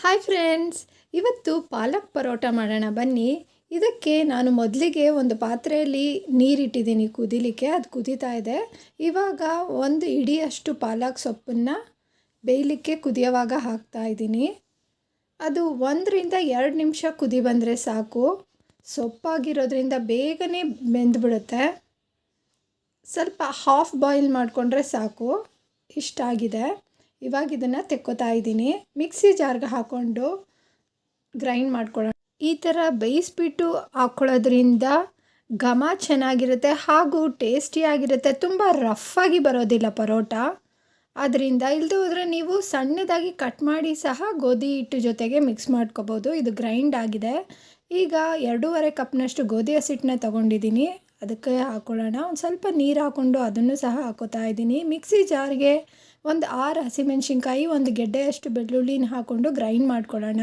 Hi friends, ಇವತ್ತು ಪಾಲಕ್ ಪರೋಟ ಮಾಡೋಣ ಬನ್ನಿ. ಇದಕ್ಕೆ ನಾನು ಮೊದಲಿಗೆ ಒಂದು ಪಾತ್ರೆಯಲ್ಲಿ ನೀರಿಟ್ಟಿದ್ದೀನಿ ಕುದಿಲಿಕ್ಕೆ. ಅದು ಕುದೀತಾ ಇದೆ. ಇವಾಗ ಒಂದು ಇಡಿಯಷ್ಟು ಪಾಲಕ್ ಸೊಪ್ಪನ್ನು ಬೇಯಲಿಕ್ಕೆ ಕುದಿಯೋವಾಗ ಹಾಕ್ತಾ ಇದ್ದೀನಿ. ಅದು 1-2 ನಿಮಿಷ ಕುದಿ ಬಂದರೆ ಸಾಕು. ಸೊಪ್ಪಾಗಿರೋದ್ರಿಂದ ಬೇಗನೆ ಬೆಂದ್ಬಿಡುತ್ತೆ. ಸ್ವಲ್ಪ ಹಾಫ್ ಬಾಯ್ಲ್ ಮಾಡಿಕೊಂಡ್ರೆ ಸಾಕು. ಇಷ್ಟಾಗಿದೆ. ಇವಾಗ ಇದನ್ನು ತೆಕ್ಕೋತಾ ಇದ್ದೀನಿ. ಮಿಕ್ಸಿ ಜಾರ್ಗೆ ಹಾಕ್ಕೊಂಡು ಗ್ರೈಂಡ್ ಮಾಡ್ಕೊಳ್ಳೋಣ. ಈ ಥರ ಬೇಯಿಸ್ಬಿಟ್ಟು ಹಾಕ್ಕೊಳ್ಳೋದ್ರಿಂದ ಘಮ ಚೆನ್ನಾಗಿರುತ್ತೆ ಹಾಗೂ ಟೇಸ್ಟಿಯಾಗಿರುತ್ತೆ. ತುಂಬ ರಫಾಗಿ ಬರೋದಿಲ್ಲ ಪರೋಟ. ಆದ್ದರಿಂದ ಇಲ್ಲದೆ ಹೋದರೆ ನೀವು ಸಣ್ಣದಾಗಿ ಕಟ್ ಮಾಡಿ ಸಹ ಗೋಧಿ ಹಿಟ್ಟು ಜೊತೆಗೆ ಮಿಕ್ಸ್ ಮಾಡ್ಕೋಬೋದು. ಇದು ಗ್ರೈಂಡ್ ಆಗಿದೆ. ಈಗ 2.5 ಕಪ್ನಷ್ಟು ಗೋಧಿ ಹಸಿಟ್ಟನ್ನ ತೊಗೊಂಡಿದ್ದೀನಿ. ಅದಕ್ಕೆ ಹಾಕ್ಕೊಳ್ಳೋಣ. ಒಂದು ಸ್ವಲ್ಪ ನೀರು ಹಾಕ್ಕೊಂಡು ಅದನ್ನು ಸಹ ಹಾಕೋತಾ ಇದ್ದೀನಿ. ಮಿಕ್ಸಿ ಜಾರ್ಗೆ ಒಂದು 6 ಹಸಿಮೆಣಸಿನ್ಕಾಯಿ, ಒಂದು ಗೆಡ್ಡೆಯಷ್ಟು ಬೆಳ್ಳುಳ್ಳಿನ ಹಾಕ್ಕೊಂಡು ಗ್ರೈಂಡ್ ಮಾಡ್ಕೊಳ್ಳೋಣ.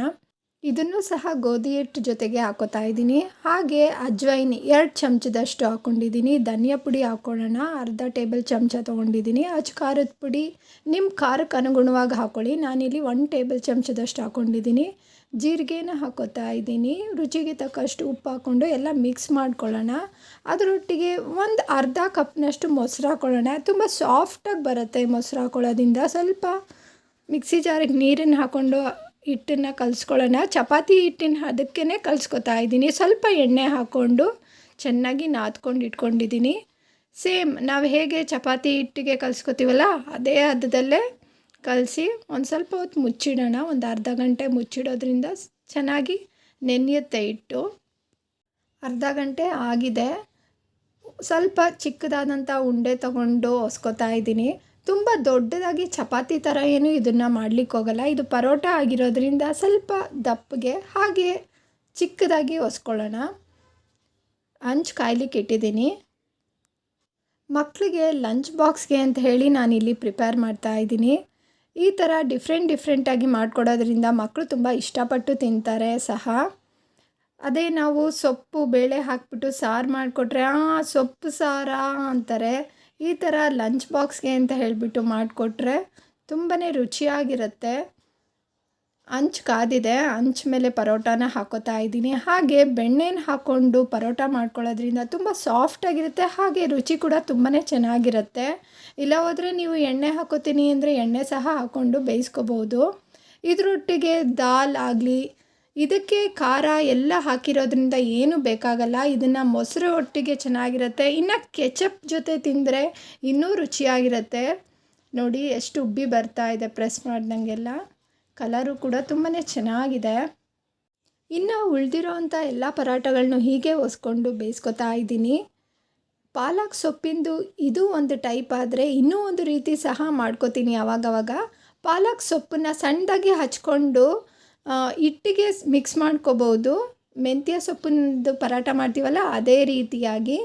ಇದನ್ನು ಸಹ ಗೋಧಿ ಹಿಟ್ಟು ಜೊತೆಗೆ ಹಾಕೋತಾ ಇದ್ದೀನಿ. ಹಾಗೆ ಅಜ್ವೈನ್ 2 ಚಮಚದಷ್ಟು ಹಾಕ್ಕೊಂಡಿದ್ದೀನಿ. ಧನಿಯಾ ಪುಡಿ ಹಾಕ್ಕೊಳ್ಳೋಣ. ಅರ್ಧ ಟೇಬಲ್ ಚಮಚ ತೊಗೊಂಡಿದ್ದೀನಿ. ಖಾರದ ಪುಡಿ ನಿಮ್ಮ ಖಾರಕ್ಕೆ ಅನುಗುಣವಾಗಿ ಹಾಕ್ಕೊಳ್ಳಿ. ನಾನಿಲ್ಲಿ 1 ಟೇಬಲ್ ಚಮಚದಷ್ಟು ಹಾಕ್ಕೊಂಡಿದ್ದೀನಿ. ಜೀರಿಗೆನ ಹಾಕೋತಾ ಇದ್ದೀನಿ. ರುಚಿಗೆ ತಕ್ಕಷ್ಟು ಉಪ್ಪು ಹಾಕ್ಕೊಂಡು ಎಲ್ಲ ಮಿಕ್ಸ್ ಮಾಡ್ಕೊಳ್ಳೋಣ. ಅದರೊಟ್ಟಿಗೆ ಒಂದು ಅರ್ಧ ಕಪ್ನಷ್ಟು ಮೊಸರು ಹಾಕ್ಕೊಳ್ಳೋಣ. ತುಂಬ ಸಾಫ್ಟಾಗಿ ಬರುತ್ತೆ ಮೊಸರು ಹಾಕ್ಕೊಳ್ಳೋದ್ರಿಂದ. ಸ್ವಲ್ಪ ಮಿಕ್ಸಿ ಜಾರಿಗೆ ನೀರನ್ನು ಹಾಕ್ಕೊಂಡು ಹಿಟ್ಟನ್ನು ಕಲಿಸ್ಕೊಳ್ಳೋಣ. ಚಪಾತಿ ಹಿಟ್ಟಿನ ಅದಕ್ಕೇ ಕಲಿಸ್ಕೊತಾ ಇದ್ದೀನಿ. ಸ್ವಲ್ಪ ಎಣ್ಣೆ ಹಾಕ್ಕೊಂಡು ಚೆನ್ನಾಗಿ ನಾದ್ಕೊಂಡು ಇಟ್ಕೊಂಡಿದ್ದೀನಿ. ಸೇಮ್ ನಾವು ಹೇಗೆ ಚಪಾತಿ ಹಿಟ್ಟಿಗೆ ಕಲಿಸ್ಕೊತೀವಲ್ಲ ಅದೇ ಹದದಲ್ಲೇ ಕಲಸಿ ಒಂದು ಸ್ವಲ್ಪ ಹೊತ್ತು ಮುಚ್ಚಿಡೋಣ. ಒಂದು ಅರ್ಧ ಗಂಟೆ ಮುಚ್ಚಿಡೋದ್ರಿಂದ ಚೆನ್ನಾಗಿ ನೆನೆಯುತ್ತೆ ಹಿಟ್ಟು. ಅರ್ಧ ಗಂಟೆ ಆಗಿದೆ. ಸ್ವಲ್ಪ ಚಿಕ್ಕದಾದಂಥ ಉಂಡೆ ತೊಗೊಂಡು ಹೊಸ್ಕೊತಾ ಇದ್ದೀನಿ. ತುಂಬ ದೊಡ್ಡದಾಗಿ ಚಪಾತಿ ಥರ ಏನು ಇದನ್ನು ಮಾಡಲಿಕ್ಕೆ ಹೋಗಲ್ಲ. ಇದು ಪರೋಟ ಆಗಿರೋದ್ರಿಂದ ಸ್ವಲ್ಪ ದಪ್ಪಗೆ ಹಾಗೆ ಚಿಕ್ಕದಾಗಿ ಹೊಸ್ಕೊಳ್ಳೋಣ. ಹಂಚು ಕಾಯ್ಲಿಕ್ಕೆ ಇಟ್ಟಿದ್ದೀನಿ. ಮಕ್ಕಳಿಗೆ ಲಂಚ್ ಬಾಕ್ಸ್ಗೆ ಅಂತ ಹೇಳಿ ನಾನಿಲ್ಲಿ ಪ್ರಿಪೇರ್ ಮಾಡ್ತಾ ಇದ್ದೀನಿ. ಈ ಥರ ಡಿಫ್ರೆಂಟಾಗಿ ಮಾಡಿಕೊಡೋದ್ರಿಂದ ಮಕ್ಕಳು ತುಂಬ ಇಷ್ಟಪಟ್ಟು ತಿಂತಾರೆ ಸಹ. ಅದೇ ನಾವು ಸೊಪ್ಪು ಬೇಳೆ ಹಾಕ್ಬಿಟ್ಟು ಸಾರು ಮಾಡಿಕೊಟ್ರೆ ಸೊಪ್ಪು ಸಾರಾ ಅಂತಾರೆ. ಈ ಥರ ಲಂಚ್ ಬಾಕ್ಸ್ಗೆ ಅಂತ ಹೇಳಿಬಿಟ್ಟು ಮಾಡಿಕೊಟ್ರೆ ತುಂಬಾ ರುಚಿಯಾಗಿರುತ್ತೆ. ಹಂಚು ಕಾದಿದೆ. ಹಂಚು ಮೇಲೆ ಪರೋಟಾನ ಹಾಕೋತಾ ಇದ್ದೀನಿ. ಹಾಗೆ ಬೆಣ್ಣೆನ ಹಾಕ್ಕೊಂಡು ಪರೋಟ ಮಾಡ್ಕೊಳ್ಳೋದ್ರಿಂದ ತುಂಬ ಸಾಫ್ಟಾಗಿರುತ್ತೆ. ಹಾಗೆ ರುಚಿ ಕೂಡ ತುಂಬಾ ಚೆನ್ನಾಗಿರುತ್ತೆ. ಇಲ್ಲ ಹೋದರೆ ನೀವು ಎಣ್ಣೆ ಹಾಕೋತೀನಿ ಅಂದರೆ ಎಣ್ಣೆ ಸಹ ಹಾಕ್ಕೊಂಡು ಬೇಯಿಸ್ಕೋಬೋದು. ಇದರೊಟ್ಟಿಗೆ ದಾಲ್ ಆಗಲಿ, ಇದಕ್ಕೆ ಖಾರ ಎಲ್ಲ ಹಾಕಿರೋದ್ರಿಂದ ಏನೂ ಬೇಕಾಗಲ್ಲ. ಇದನ್ನು ಮೊಸರು ಒಟ್ಟಿಗೆ ಚೆನ್ನಾಗಿರುತ್ತೆ. ಇನ್ನು ಕೆಚಪ್ ಜೊತೆ ತಿಂದರೆ ಇನ್ನೂ ರುಚಿಯಾಗಿರುತ್ತೆ. ನೋಡಿ ಎಷ್ಟು ಉಬ್ಬಿ ಬರ್ತಾ ಇದೆ ಪ್ರೆಸ್ ಮಾಡ್ದಂಗೆಲ್ಲ. ಕಲರು ಕೂಡ ತುಂಬಾ ಚೆನ್ನಾಗಿದೆ. ಇನ್ನು ಉಳಿದಿರೋವಂಥ ಎಲ್ಲ ಪರೋಟಗಳನ್ನೂ ಹೀಗೆ ಹೊಸ್ಕೊಂಡು ಬೇಯಿಸ್ಕೊತಾ ಇದ್ದೀನಿ. ಪಾಲಕ್ ಸೊಪ್ಪಿಂದು ಇದು ಒಂದು ಟೈಪ್ ಆದರೆ ಇನ್ನೂ ಒಂದು ರೀತಿ ಸಹ ಮಾಡ್ಕೋತೀನಿ ಆವಾಗವಾಗ. ಪಾಲಕ್ ಸೊಪ್ಪನ್ನು ಸಣ್ಣದಾಗಿ ಹಚ್ಕೊಂಡು ಹಿಟ್ಟಿಗೆ ಮಿಕ್ಸ್ ಮಾಡ್ಕೋಬೋದು. ಮೆಂತ್ಯ ಸೊಪ್ಪಿನದು ಪರೋಟ ಮಾಡ್ತೀವಲ್ಲ ಅದೇ ರೀತಿಯಾಗಿ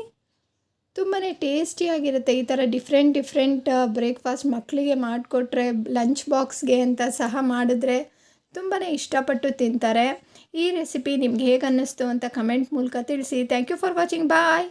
ತುಂಬಾ ಟೇಸ್ಟಿಯಾಗಿರುತ್ತೆ. ಈ ಥರ ಡಿಫ್ರೆಂಟ್ ಬ್ರೇಕ್ಫಾಸ್ಟ್ ಮಕ್ಕಳಿಗೆ ಮಾಡಿಕೊಟ್ರೆ ಲಂಚ್ ಬಾಕ್ಸ್ಗೆ ಅಂತ ಸಹ ಮಾಡಿದ್ರೆ ತುಂಬಾ ಇಷ್ಟಪಟ್ಟು ತಿಂತಾರೆ. ಈ ರೆಸಿಪಿ ನಿಮ್ಗೆ ಹೇಗೆ ಅನ್ನಿಸ್ತು ಅಂತ ಕಮೆಂಟ್ ಮೂಲಕ ತಿಳಿಸಿ. Thank you for watching. Bye.